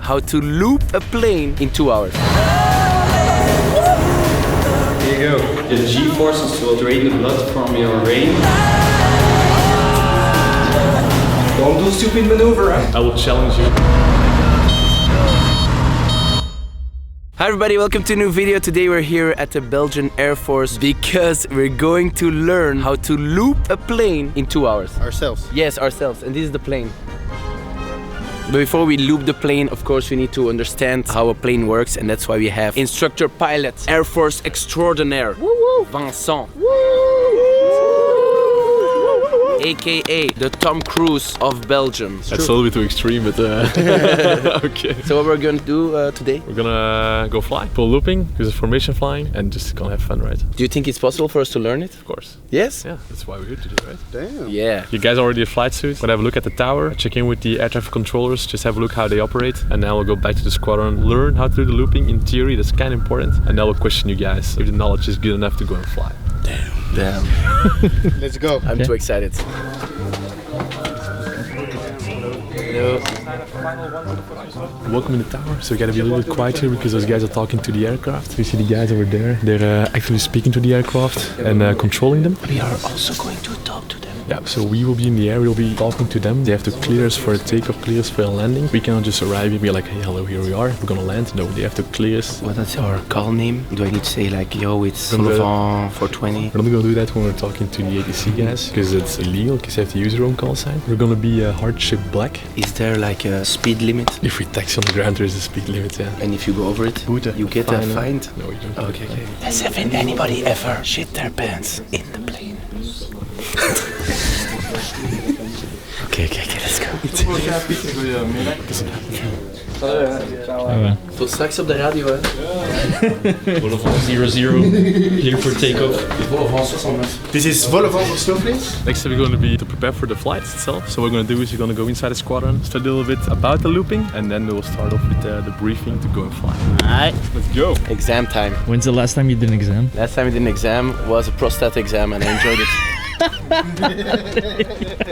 how to loop a plane in 2 hours. Here you go. The G-forces will drain the blood from your brain. Don't do stupid maneuver. I will challenge you. Hi everybody, welcome to a new video. Today we're here at the Belgian Air Force because we're going to learn how to loop a plane in 2 hours. Ourselves? Yes, ourselves. And this is the plane. But before we loop the plane, of course, we need to understand how a plane works, and that's why we have instructor pilot, Air Force extraordinaire, Vincent. AKA the Tom Cruise of Belgium. That's a little bit too extreme, but okay. So what we're going to do today? We're gonna go fly, pull looping, use a formation flying, and just gonna have fun, right? Do you think it's possible for us to learn it? Of course. Yes? Yeah, that's why we're here today, right? Damn. Yeah. You guys already have flight suits. We're gonna have a look at the tower, check in with the air traffic controllers, just have a look how they operate, and then we'll go back to the squadron, learn how to do the looping in theory, that's kind of important, and then we'll question you guys if the knowledge is good enough to go and fly. Damn. Let's go. I'm too excited. Hello. Welcome in the tower, so we gotta be a little bit quiet here because those guys are talking to the aircraft. We see the guys over there, they're actually speaking to the aircraft and controlling them. We are also going to talk to them. Yeah, so we will be in the air, we'll be talking to them. They have to clear us for a takeoff, clear us for a landing. We cannot just arrive and be like, hey, hello, here we are, we're gonna land. No, they have to clear us. What is our call name? Do I need to say like, yo, it's Volevant 420? We're not gonna do that when we're talking to the ATC guys, because it's illegal, because you have to use your own call sign. We're gonna be hardship black. Is there like a speed limit? If we taxi on the ground, there is a speed limit, yeah. And if you go over it, you get a fine? No, you don't. Okay. Has anybody ever shit their pants in the plane? Okay, let's go. Tot straks op de radio, hè? Volevant 00, here for takeoff. Volevant 69. This is Volevant for snowflakes? Next step we're going to be to prepare for the flight itself. So what we're going to do is we're going to go inside the squadron, study a little bit about the looping, and then we'll start off with the briefing to go and fly. Alright. Let's go! Exam time. When's the last time you did an exam? Last time I did an exam was a prostate exam and I enjoyed it.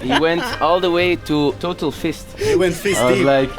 He went all the way to total fist. You went fist I was deep. like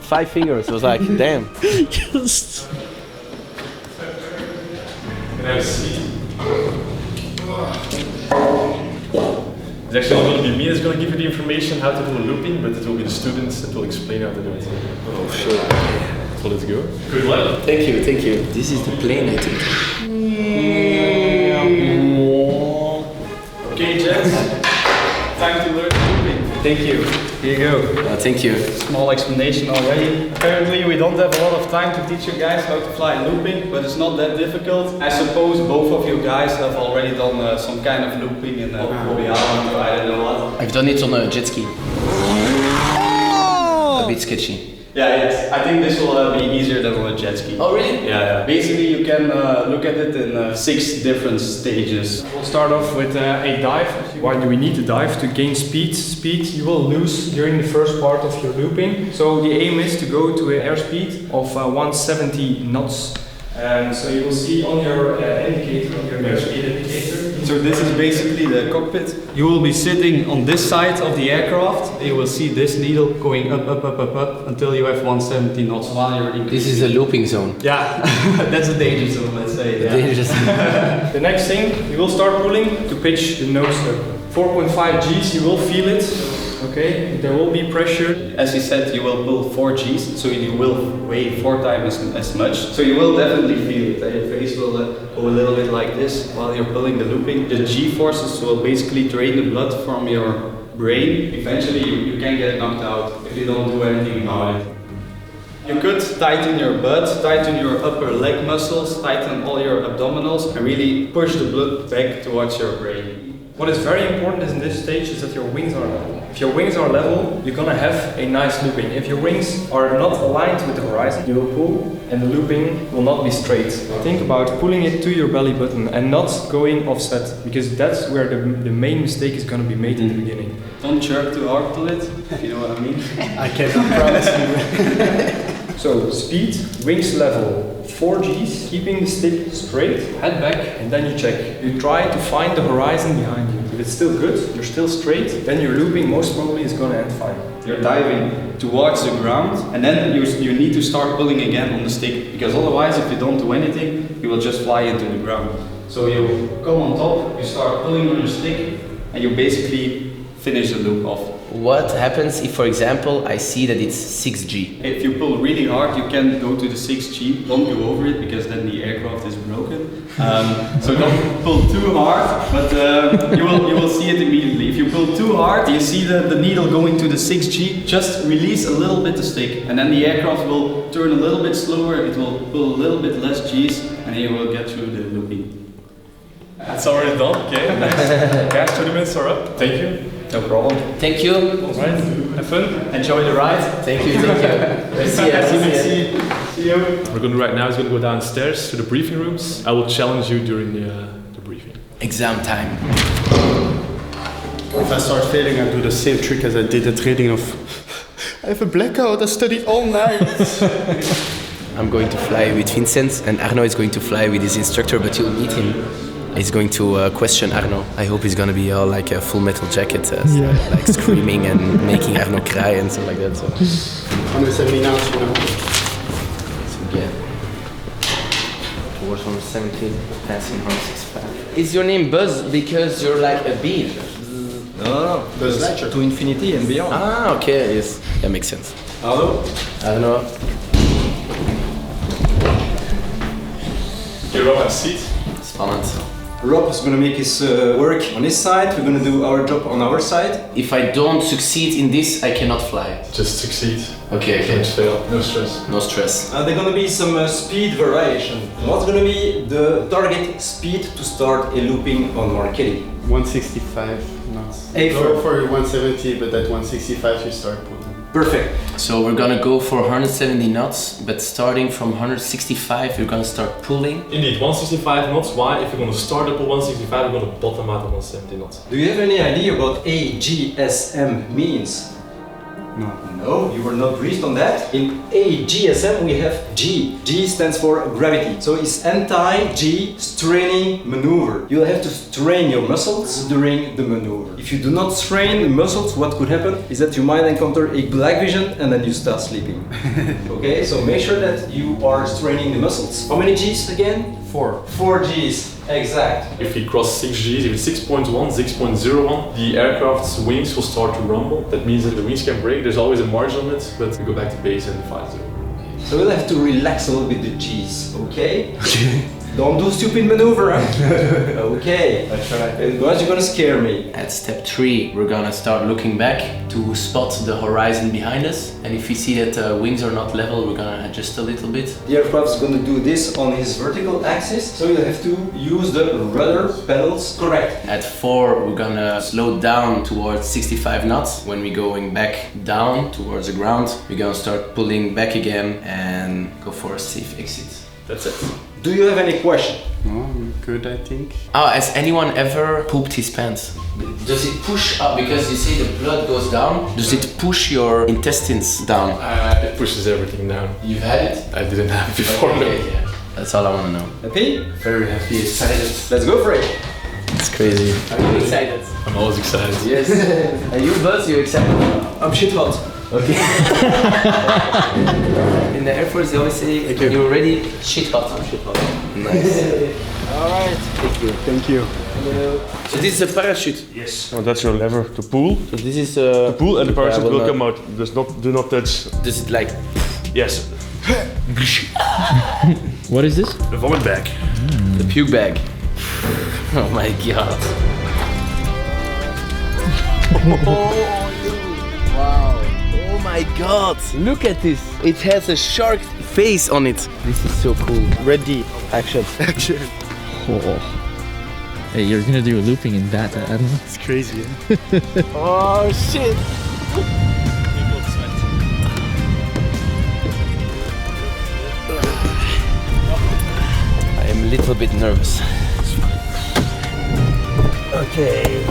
5 fingers. I was like, damn. Just... Have a seat. It's actually not going to be me that's going to give you the information how to do a looping, but it will be the students that will explain how to do it. Oh shit. So let's go. Good luck. Thank you. This is the plane, I think. Okay, gents. Time to learn looping. Thank you. Here you go. Thank you. Small explanation already. Apparently we don't have a lot of time to teach you guys how to fly looping, but it's not that difficult. I suppose both of you guys have already done some kind of looping in Korea, I don't know what. I've done it on a jet ski. A bit sketchy. Yeah, yes. I think this will be easier than on a jet ski. Oh really? Yeah. Basically you can look at it in 6 different stages. We'll start off with a dive. Why do we need to dive? To gain speed. Speed you will lose during the first part of your looping. So the aim is to go to an airspeed of 170 knots. So you will see on your indicator, on your airspeed indicator. So this is basically the cockpit. You will be sitting on this side of the aircraft. You will see this needle going up until you have 170 knots while you're in. This is a looping zone. Yeah, that's a danger zone, let's say. Yeah. Dangerous. The next thing, you will start pulling to pitch the nose up. 4.5 Gs, you will feel it. Okay, there will be pressure. As you said, you will pull 4 Gs, so you will weigh 4 times as much. So you will definitely feel it. Your face will go a little bit like this while you're pulling the looping. The G forces will basically drain the blood from your brain. Eventually you can get knocked out if you don't do anything about it. You could tighten your butt, tighten your upper leg muscles, tighten all your abdominals and really push the blood back towards your brain. What is very important in this stage is that your wings are level. If your wings are level, you're gonna have a nice looping. If your wings are not aligned with the horizon, you will pull and the looping will not be straight. Think about pulling it to your belly button and not going offset, because that's where the main mistake is gonna be made in the beginning. Don't jerk too hard to it, if you know what I mean. I cannot promise you. So speed, wings level, 4 Gs, keeping the stick straight, head back, and then you check. You try to find the horizon behind you. If it's still good, you're still straight, then your looping most probably is gonna end fine. You're diving towards the ground, and then you need to start pulling again on the stick, because otherwise if you don't do anything, you will just fly into the ground. So you come on top, you start pulling on your stick, and you basically finish the loop off. What happens if, for example, I see that it's 6G? If you pull really hard, you can go to the 6G. Don't go over it, because then the aircraft is broken. So don't pull too hard, but you will see it immediately. If you pull too hard, you see the needle going to the 6G. Just release a little bit the stick, and then the aircraft will turn a little bit slower. It will pull a little bit less G's, and then you will get through the looping. It's already done, okay, nice. Guys, 20 minutes are up. Thank you. No problem. Thank you. Alright, have fun. Enjoy the ride. Thank you, thank you. See you. What we're going to do right now is going to go downstairs to the briefing rooms. I will challenge you during the briefing. Exam time. If I start failing, I do the same trick as I did at training of I have a blackout, I studied all night. I'm going to fly with Vincent, and Arno is going to fly with his instructor, but you'll meet him. He's going to question Arno. I hope he's going to be all like a full metal jacket, like screaming and making Arno cry and stuff like that. So. 170 knots, you know. So again, towards 117, passing 165. Is your name Buzz because you're like a bee? No. Buzz Lightyear. To infinity and beyond. Ah, okay, yes. That makes sense. Hallo. Arno. Okay, Rob, have a seat. Spannend. Rob is going to make his work on his side, we're going to do our job on our side. If I don't succeed in this, I cannot fly. Just succeed. Okay, okay. Don't fail. No stress. No stress. There's going to be some speed variation. What's going to be the target speed to start a looping on Marquette? 165 knots. Hey, Go for 170, but at 165 you start pulling. Perfect. So we're gonna go for 170 knots, but starting from 165, you're gonna start pulling. Indeed, 165 knots. Why? If you're going to start up at 165, you're going to bottom out at 170 knots. Do you have any idea what AGSM means? No. No, you were not briefed on that. In AGSM we have G. G stands for gravity. So it's anti-G straining maneuver. You'll have to strain your muscles during the maneuver. If you do not strain the muscles, what could happen is that you might encounter a black vision and then you start sleeping. Okay, so make sure that you are straining the muscles. How many G's again? 4. 4 G's. Exact. If we cross 6 Gs, if it's 6.1, 6.01, the aircraft's wings will start to rumble. That means that the wings can break. There's always a margin on it, but we go back to base and fight it. So we'll have to relax a little bit the G's, okay? Don't do stupid maneuver, huh? Okay. I try. Otherwise you're gonna scare me. At step 3, we're gonna start looking back to spot the horizon behind us. And if we see that wings are not level, we're gonna adjust a little bit. The aircraft is gonna do this on his vertical axis, so you'll have to use the rudder pedals correct. At 4, we're gonna slow down towards 65 knots. When we're going back down towards the ground, we're gonna start pulling back again and go for a safe exit. That's it. Do you have any question? No, I'm good, I think. Oh, has anyone ever pooped his pants? Does it push up because you see the blood goes down? Does it push your intestines down? It pushes everything down. You've had it? I didn't have it before. Okay, yeah. That's all I want to know. Happy? Very happy, excited. Let's go for it. It's crazy. Are you excited? I'm always excited. Yes. And you, Buzz, you excited? I'm shit hot. Okay. In the Air Force, they always say, you're ready, shit hot. I'm shit hot. Nice. Alright. Thank you. Thank you. So this is a parachute. Yes. Oh, that's your lever to pull. So this is Pull and the parachute will will not- come out. Do not touch. Does it like... Yes. What is this? The vomit bag. The puke bag. Oh my god. Wow. Oh my god. Look at this. It has a shark face on it. This is so cool. Ready. Action. Action. Oh. Hey, you're gonna do a looping in that, I don't know. It's crazy, eh? Oh shit. I am a little bit nervous. Okay.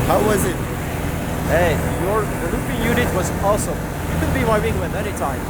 How was it? Hey, the looping unit was awesome. You can be my wingman anytime.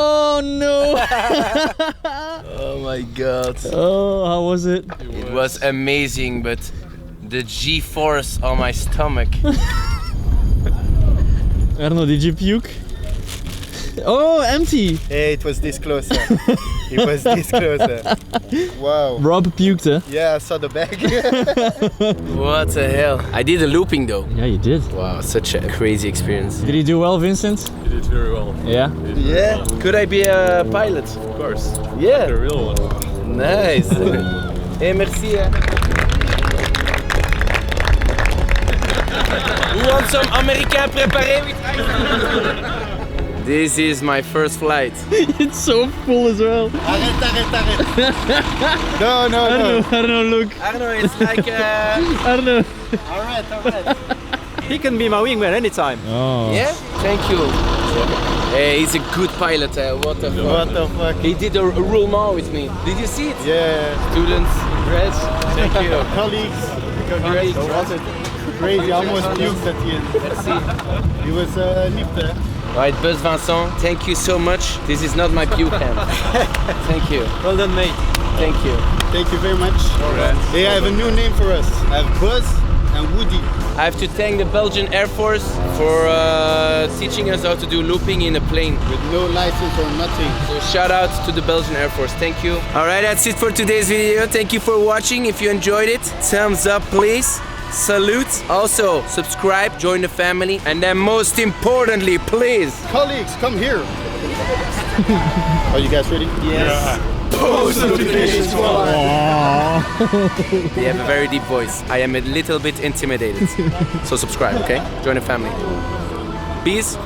Oh no! Oh my god. Oh, how was it? It was amazing, but the G-force on my stomach. Arno, did you puke? Oh, empty! Hey, it was this close. It was this close. Wow. Rob puked, huh? Yeah, I saw the bag. What the hell? I did a looping though. Yeah, you did. Wow, such a crazy experience. Did you do well, Vincent? You did very well. Yeah? Yeah. Could I be a pilot? Of course. Yeah. The real one. Nice. Hey, merci. You want some American préparé with ice? This is my first flight. It's so full as well. Arrête. No. Arno, look. Arno, it's like Arno. Alright. He can be my wingman anytime. Oh. Yeah? Thank you. Hey, he's a good pilot. What the fuck? What the fuck? He did a roulement with me. Did you see it? Yeah. Students, congrats. Thank you. Colleagues. Colleagues. Was it crazy? I almost puked at the end. Merci. He was nipped. Alright, Buzz Vincent, thank you so much. This is not my puke hand. Thank you. Well done, mate. Thank you. Thank you very much. Hey, I have a new name for us. I have Buzz and Woody. I have to thank the Belgian Airforce for teaching us how to do looping in a plane. With no license or nothing. So shout out to the Belgian Airforce. Thank you. Alright, that's it for today's video. Thank you for watching. If you enjoyed it, thumbs up please. Salute. Also, subscribe, join the family, and then most importantly, please. Colleagues, come here. Are you guys ready? Yes. Post notification squad. They have a very deep voice. I am a little bit intimidated. So subscribe, okay? Join the family. Peace.